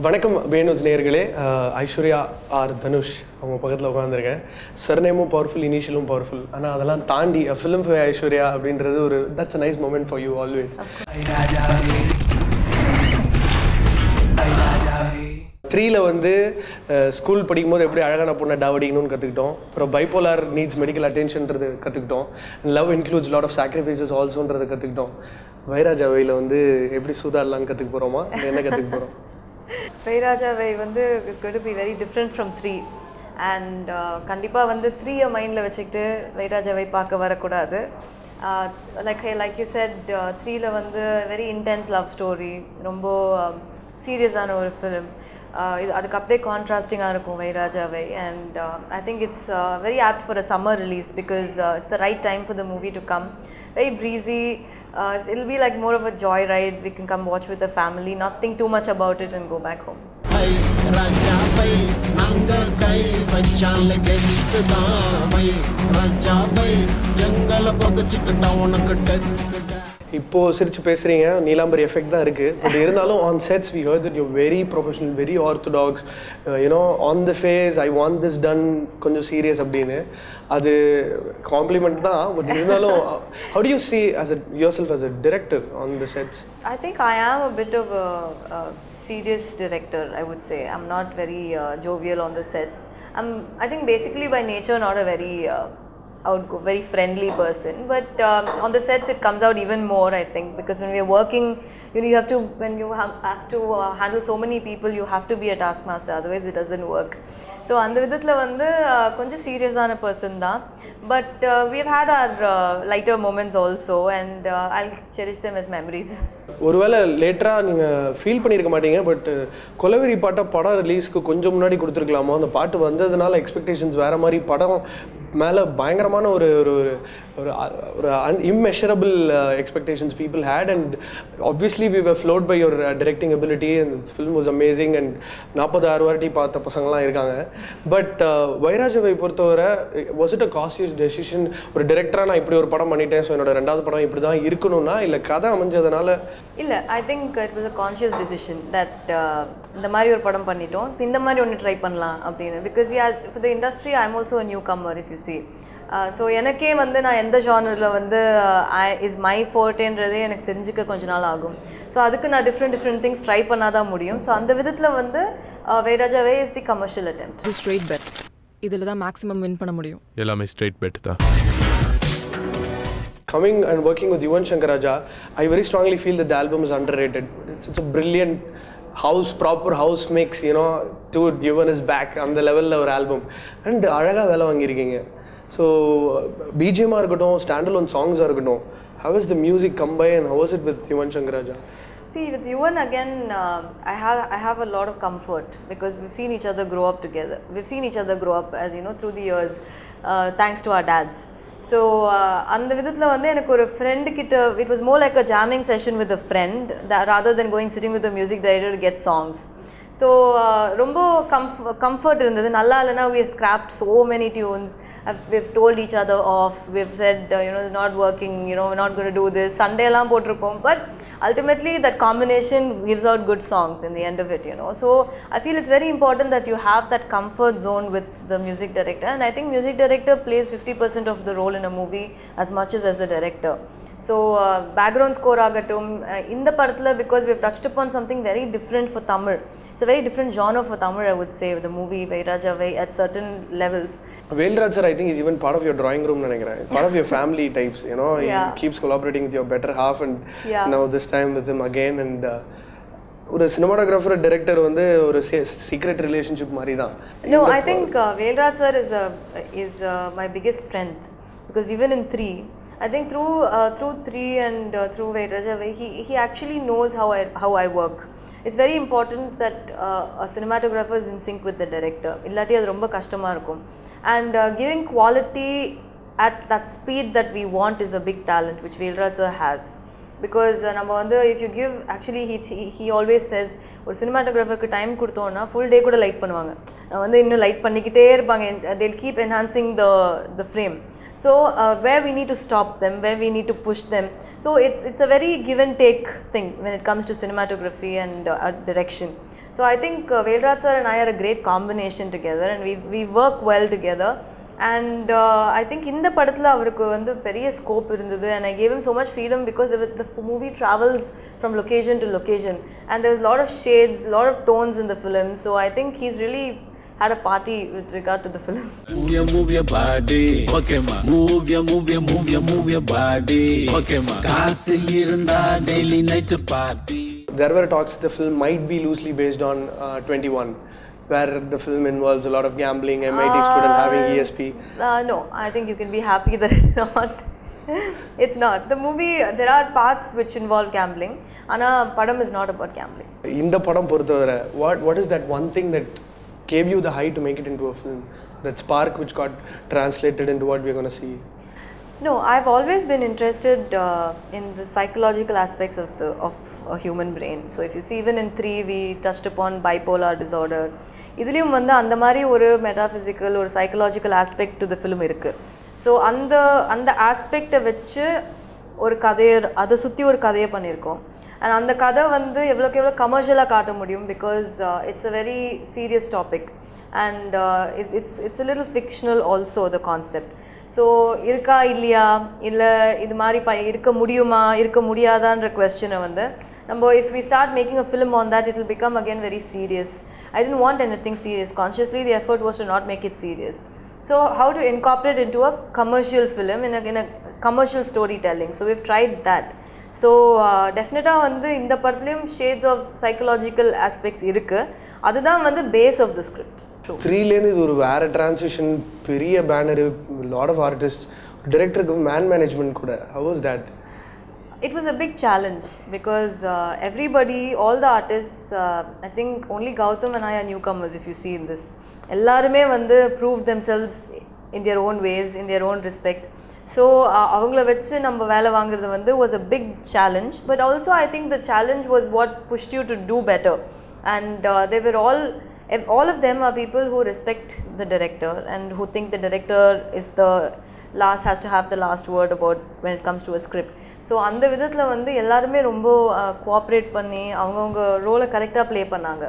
வணக்கம் Behindwoods நேயர்களே. Aishwarya R Dhanush அவங்க பக்கத்தில் உட்காந்துருக்கேன். சர்நேமும் பவர்ஃபுல், இனிஷியலும் பவர்ஃபுல். ஆனால் அதெல்லாம் தாண்டி ஃபிலிம் ஃபேர் ஐஸ்வர்யா அப்படின்றது ஒரு that's a nice moment for you always. 3ல வந்து ஸ்கூல் படிக்கும்போது எப்படி அழகான பொண்ணை டாவடிக்கணும்னு கற்றுக்கிட்டோம். அப்புறம் பைபோலார் நீட்ஸ் மெடிக்கல் அட்டென்ஷன்றது கற்றுக்கிட்டோம். Love includes lot of sacrifices ஆல்சோன்றதை கற்றுக்கிட்டோம். வை ராஜா வையில் வந்து எப்படி சூதாடலான்னு கற்றுக்க போகிறோமா, என்ன கற்றுக்க போகிறோம்? Vai Raja Vai வந்து is going to be very different from 3 and கண்டிப்பா வந்து 3 மைண்ட்ல வச்சிட்டு Vai Raja Vai பார்க்க வரக்கூடாது. like you said 3ல வந்து very intense love story, ரொம்ப சீரியஸான ஒரு film. அதுக்கு அப்படியே கான்ட்ராஸ்டிங்காக இருக்கும் Vai Raja Vai and I think it's very apt for a summer release because it's the right time for the movie to come. Very breezy. It'll be like more of a joy ride. We can come watch with the family, not think too much about it and go back home. Vai Raja Vai nanga kai vachale gedda Vai Raja Vai engala pogachikta unakku death. இப்போ சிரிச்சு பேசுகிறீங்க, Neelambari effect தான் இருக்குது. But இருந்தாலும் on sets we heard that you very professional, very orthodox, you know on the face I want this done, கொஞ்சம் serious அப்படின்னு. அது compliment தான். பட் இருந்தாலும் how do you see as a yourself as a director on the sets? I think I am a bit of a serious director, I would say. I'm not very jovial on the sets. I think basically by nature not a very very friendly person, but on the sets it comes out even more, I think, because when we are working, you have to, when you have to handle so many people, you have to be a taskmaster, otherwise it doesn't work. So அந்த விதத்துல வந்து கொஞ்சம் சீரியஸான person தான், but we've had our lighter moments also and I'll cherish them as memories. ஒருவேளை லேட்டராக நீங்கள் feel பண்ணியிருக்க மாட்டீங்க, பட் கொலவெறி பாட்டை படம் ரிலீஸ்க்கு கொஞ்சம் முன்னாடி கொடுத்துருக்கலாமோ? அந்த பாட்டு வந்ததுனால எக்ஸ்பெக்டேஷன்ஸ் வேறு மாதிரி, படம் மேலே பயங்கரமான ஒரு ஒரு ஒரு ஒரு immeasurable expectations people had, and obviously we were floored by your directing ability and this film was amazing and 46 வாட்டி பார்த்த பசங்களாம் இருக்காங்க. பட் Vai Raja Vai பொறுத்தவரை was it a conscious decision? ஒரு டைரக்டராக நான் இப்படி ஒரு படம் பண்ணிட்டேன், ஸோ என்னோட 2வது படம் இப்படி தான் இருக்கணும்னா, இல்லை கதை அமைஞ்சதுனால? இல்லை, I think it was a conscious decision that இந்த மாதிரி ஒரு படம் பண்ணிட்டோம், இந்த மாதிரி ஒன்று ட்ரை பண்ணலாம் அப்படின்னு. Because for the industry I'm also a newcomer if you see. So எனக்கே வந்து நான் எந்த ஜானரில் வந்து இஸ் மை ஃபோர்ட்டேன்றதே எனக்கு தெரிஞ்சுக்க கொஞ்ச நாள் ஆகும். ஸோ அதுக்கு நான் டிஃப்ரெண்ட் திங்ஸ் ட்ரை பண்ணால் தான் முடியும். ஸோ அந்த விதத்தில் வந்து Vai Raja Vai is the commercial attempt. Straight bet, இதில் தான் மேக்ஸிமம் வின் பண்ண முடியும். எல்லாமே ஸ்ட்ரெயிட் பெட் தான். Coming and working with Yuvan Shankar Raja, I very strongly feel that the album is underrated. It's a brilliant proper house mix, you know, dude, Yuvan is back on the level of our album. And அழகாக வேலை வாங்கியிருக்கீங்க. So பிஜிஎம்மாக இருக்கட்டும், standalone சாங்ஸாக இருக்கட்டும், how is the music combined and how was it with Yuvan Shankar Raja? See, with Yuvan again, I have a lot of comfort because we've seen each other grow up together. We've seen each other grow up, as you know, through the years, thanks to our dads. So அந்த விதத்தில் வந்து எனக்கு ஒரு friend கிட்ட, it was more like a jamming session with a friend rather than sitting with the music director to get songs. So ரொம்ப comfort இருந்தது. நல்லா இல்லைனா we have scrapped so many tunes. We've told each other off. We've said, it's not working, we're not going to do this. Sunday எல்லாம் போட்டிருப்போம். But ultimately that combination gives out good songs in the end of it, So I feel it's very important that you have that comfort zone with the music director. And I think music director plays 50% of the role in a movie as much as a director. So background score ஆகட்டும் இந்த படத்தில், because we've touched upon something very different for Tamil. It's a very different genre for Tamil, I would say, with the movie Vai Raja Vai at certain levels. Velraj sir, I think, is even part of your drawing room, part of your family types, He keeps collaborating with your better half, and now this time with him again. And ஒரு cinematographer director வந்து ஒரு secret relationship மாதிரி தான். No, I think Velraj sir is my biggest strength, because even in 3, I think through 3 and through Vai Raja Vai, he actually knows how I work. It's very important that a cinematographer is in sync with the director. Illati adu romba kashthama irukum. And giving quality at that speed that we want is a big talent which Velraj sir has. Because நம்ம வந்து if you give, actually he always says, ஒரு சினிமாட்டோகிராஃபருக்கு time கொடுத்தோன்னா full day கூட light பண்ணுவாங்க. வந்து இன்னும் light பண்ணிக்கிட்டே இருப்பாங்க. They'll keep enhancing the frame. So where we need to stop them, where we need to push them. So it's a very give and take thing when it comes to cinematography and direction. So I think Velraj sir and I are a great combination together, and we work well together. And I think in the படத்துல அவருக்கு வந்து பெரிய scope இருந்தது, and I gave him so much freedom because the movie travels from location to location, and there's a lot of shades, a lot of tones in the film. So I think he's really had a party with regard to the film. Move your body, okay ma. Move your body, okay ma. காசு இருந்தா daily night party. There were talks the film might be loosely based on 21, where the film involves a lot of gambling, MIT student having ESP. No, I think you can be happy that it's not. It's not. The movie, there are parts which involve gambling. Ana padam is not about gambling. இந்த படம் பொறுத்தவரை what is that one thing that gave you the high to make it into a film? That spark which got translated into what we're going to see? No, I've always been interested in the psychological aspects of a human brain. So if you see, even in 3 we touched upon bipolar disorder. இதுலயும் வந்து அந்த மாதிரி ஒரு metaphysical ஒரு psychological aspect to the film இருக்குது. So அந்த ஆஸ்பெக்டை வச்சு ஒரு கதையை அதை சுற்றி ஒரு கதையை பண்ணியிருக்கோம். அண்ட் அந்த கதை வந்து எவ்வளோக்கு எவ்வளோ கமர்ஷியலாக காட்ட முடியும், because it's a very serious topic, and it's a little fictional also the concept. So இருக்கா இல்லையா, இல்லை இது மாதிரி இருக்க முடியுமா இருக்க முடியாதான்ற கொஸ்டினை வந்து நம்ம if we start making a film on that, it will become again very serious. I didn't want anything serious. Consciously the effort was to not make it serious. So how to incorporate into a commercial film in a commercial storytelling. So we've tried that. So definitely வந்து இந்த படத்துலயும் shades of psychological aspects இருக்கு. அதுதான் வந்து base of the script. 3லேருந்து இது ஒரு வேற transition, பெரிய பேனர், லாட் ஆஃப் ஆர்டிஸ்ட், டைரக்டருக்கு மேன் மேனேஜ்மெண்ட் கூட. How was that? It was a big challenge because everybody, all the artists, I think only Gautam and I are newcomers if you see in this. எல்லாருமே வந்து proved themselves in their own ways, in their own respect. So அவங்கள வச்சு நம்ம வேலை வாங்குறது வந்து was a big challenge, but also I think the challenge was what pushed you to do better. And they were all of them are people who respect the director and who think the director is has to have the last word about when it comes to a script. So அந்த விதத்தில் வந்து எல்லாருமே ரொம்ப cooperate பண்ணி அவங்கவுங்க ரோலை கரெக்டாக play பண்ணாங்க.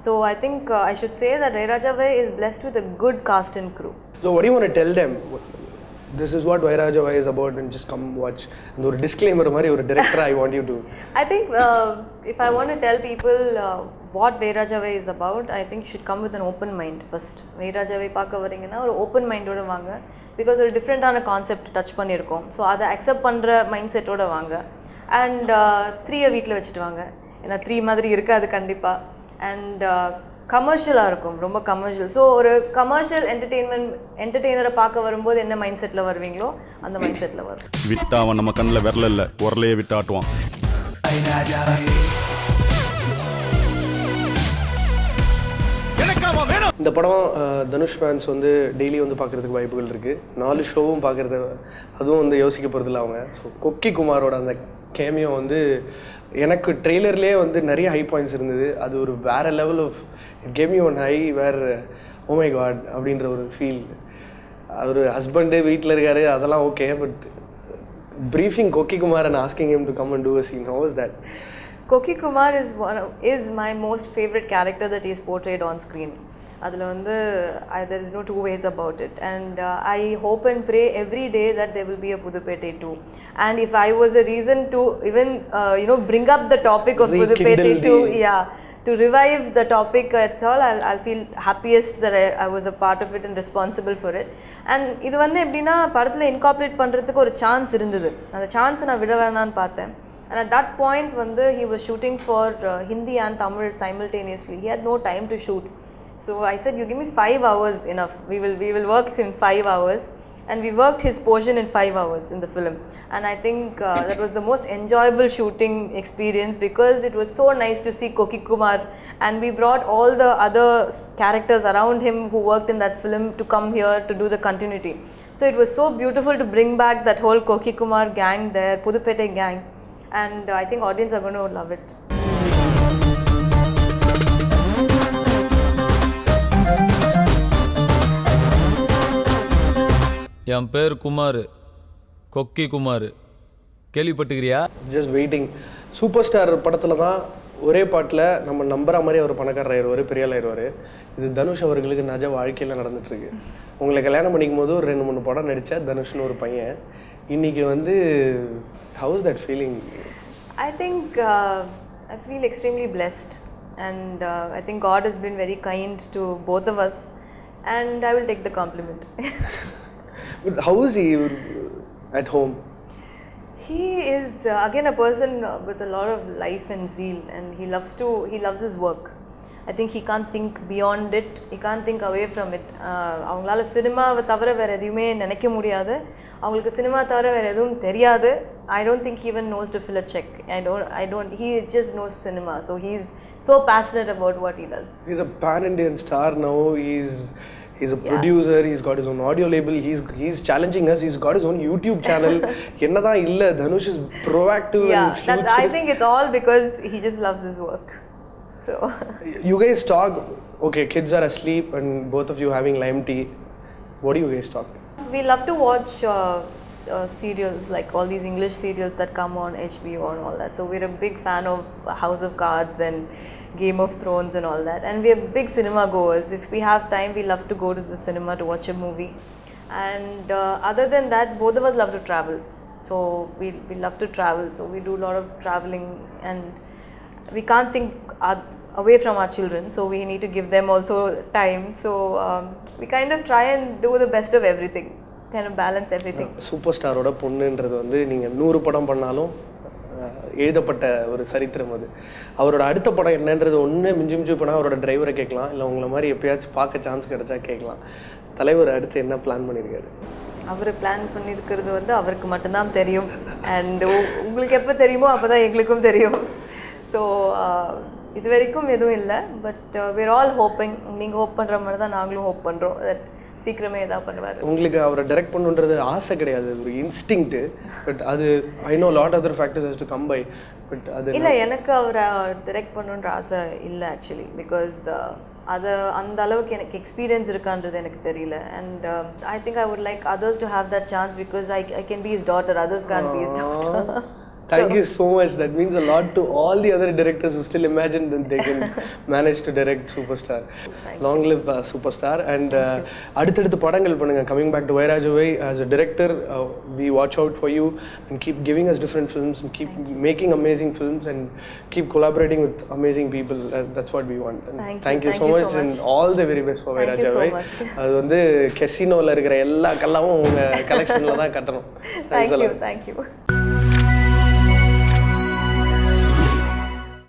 So I think I should say that Vai Raja Vai is blessed with a good cast and crew. So what do you want to tell them? This is what Vai Raja Vai is about, and just come watch. And ஒரு disclaimer மாதிரி ஒரு director I want you to. I think if I want to tell people what Vai Raja Vai is about, I think you should come with an open mind first. Vai Raja Vai பார்க்க வரீங்கன்னா ஒரு open மைண்டோட வாங்க, because ஒரு டிஃப்ரெண்ட்டான concept touch பண்ணியிருக்கோம். So அதை accept பண்ணுற mind செட்டோட வாங்க. அண்ட் 3 வீட்டில் வச்சுட்டு வாங்க, ஏன்னா 3 மாதிரி இருக்காது கண்டிப்பாக. அண்ட் கமர்ஷியலாக இருக்கும், ரொம்ப கமர்ஷியல். ஸோ ஒரு கமர்ஷியல் என்டர்டெய்னரை பார்க்க வரும்போது என்ன மைண்ட் செட்டில் வருவீங்களோ அந்த மைண்ட் செட்டில் வரும். விட்டா அவன் நம்ம கண்ணில் விரல இல்லை, உரலையே விட்டாட்டுவான். இந்த படம் தனுஷ் ஃபேன்ஸ் வந்து டெய்லி வந்து பார்க்குறதுக்கு வாய்ப்புகள் இருக்குது. 4 ஷோவும் பார்க்குறது, அதுவும் வந்து யோசிக்க போகிறதில்ல அவங்க. ஸோ கொக்கி குமாரோட அந்த கேமியோ வந்து எனக்கு ட்ரெய்லர்லேயே வந்து நிறைய ஹை பாயிண்ட்ஸ் இருந்தது. அது ஒரு வேறு level of it came you won high where oh my God அப்படின்ற ஒரு ஃபீல். அவர் ஹஸ்பண்டு வீட்டில் இருக்காரு, அதெல்லாம் okay, but briefing Koki Kumar and asking him to come and do a scene, how was that? Koki Kumar is my most favorite character that he is portrayed on screen. அதில் வந்து there is no two ways about it, and I hope and pray every day that there will be a Puduppettai 2. And if I was a reason to even bring up the topic of Puduppettai 2, to revive the topic at all, I'll feel happiest that I was a part of it and responsible for it. And இது வந்து எப்படின்னா படத்தில் incorporate பண்ணுறதுக்கு ஒரு chance இருந்தது, அந்த சான்ஸை நான் விட வேணான்னு பார்த்தேன். And at that point வந்து he was shooting for Hindi and Tamil simultaneously. He had no time to shoot. So I said, you give me 5 hours enough. We will work in 5 hours. And we worked his portion in 5 hours in the film. And I think that was the most enjoyable shooting experience, because it was so nice to see Koki Kumar, and we brought all the other characters around him who worked in that film to come here to do the continuity. So it was so beautiful to bring back that whole Koki Kumar gang there, Puduppettai gang. And I think audience are going to love it. என் பேர் குமார், கொக்கி குமார். கேள்விப்பட்டுக்கிறியா? Just waiting. Super star படத்தில் தான் ஒரே பாட்டில் நம்ம நம்புற மாதிரி அவர் பணக்காரர் ஆயிடுவார், பெரிய ஆள் ஆயிடுவார். இது தனுஷ் அவர்களுக்கு நிஜ வாழ்க்கையில் நடந்துட்டுருக்கு. உங்களை கல்யாணம் பண்ணிக்கும் போது ஒரு 2-3 படம் நடித்தா தனுஷ்னு ஒரு பையன். இன்னைக்கு வந்து how is that feeling? I think I feel extremely blessed, and I think God has been very kind to both of us, and I will take the compliment. But how is he at home? He is again a person with a lot of life and zeal, and he loves his work. I think he can't think beyond it, he can't think away from it. அவங்களால சினிமாவை தவிர வேறு எதுவுமே நினைக்க முடியாது, அவங்களுக்கு cinema தவிர வேறு எதுவும் தெரியாது. I don't think he even knows to fill a check. He just knows cinema, so he's so passionate about what he does. He's a pan-Indian star now. He's a producer, he's got his own audio label, he's challenging us, he's got his own YouTube channel. Ennada illa, Dhanush is proactive and futurist. I think it's all because he just loves his work. So you guys talk, okay, kids are asleep and both of you having lime tea. What do you guys talk? We love to watch serials, like all these English serials that come on HBO and all that. So we're a big fan of House of Cards and Game of Thrones and all that, and we are big cinema goers. If we have time, we love to go to the cinema to watch a movie. And other than that, both of us love to travel, so we love to travel, so we do a lot of traveling, and we can't think away from our children, so we need to give them also time. So we kind of try and do the best of everything, kind of balance everything. Superstar oda பொண்ணுன்றது வந்து நீங்க 100 படம் பண்ணாலும் எழுதப்பட்ட ஒரு சரித்திரம் அது. அவரோட அடுத்த படம் என்னன்றது ஒன்று மிஞ்சி போனால் அவரோட டிரைவரை கேட்கலாம், இல்லை உங்களை மாதிரி எப்பயாச்சும் பார்க்க சான்ஸ் கிடைச்சா கேட்கலாம். தலைவர் அடுத்து என்ன பிளான் பண்ணியிருக்காரு? அவர் பிளான் பண்ணியிருக்கிறது வந்து அவருக்கு மட்டும்தான் தெரியும், அண்ட் உங்களுக்கு எப்போ தெரியுமோ அப்போ தான் எங்களுக்கும் தெரியும். ஸோ இது வரைக்கும் எதுவும் இல்லை, பட் we're all hoping. நீங்கள் ஹோப் பண்ணுற மாதிரி தான் நாங்களும் ஹோப் பண்ணுறோம், தட் சீக்கிரமே எதாவது பண்ணுவார். உங்களுக்கு அவரை டைரக்ட் பண்ணுன்றது ஆசை கிடையாது, ஒரு இன்ஸ்டிங்க்ட். பட் அது I know lot other factors has to come by. But அது இல்லை, எனக்கு அவரை டைரக்ட் பண்ணுன்ற ஆசை இல்லை ஆக்சுவலி, பிகாஸ் அது அந்த அளவுக்கு எனக்கு எக்ஸ்பீரியன்ஸ் இருக்கான்றது எனக்கு தெரியல. And I think I would like others to have that chance, because I can be his daughter, others can't be his daughter. Thank you so much. That means a lot to all the other directors who still imagine that they can manage to direct Superstar. Long live Superstar. And அடுத்தடுத்து படங்கள் பண்ணுங்க. Coming back to Vai Raja Vai, as a director, we watch out for you and keep giving us different films and keep making amazing films and keep collaborating with amazing people. That's what we want. And thank you so much and all the very best for Vai Raja Vai. அது வந்து கெசினோல இருக்கிற எல்லா கல்லாவும் உங்க கலெக்ஷன்ல தான் கட்டணும். Thank you.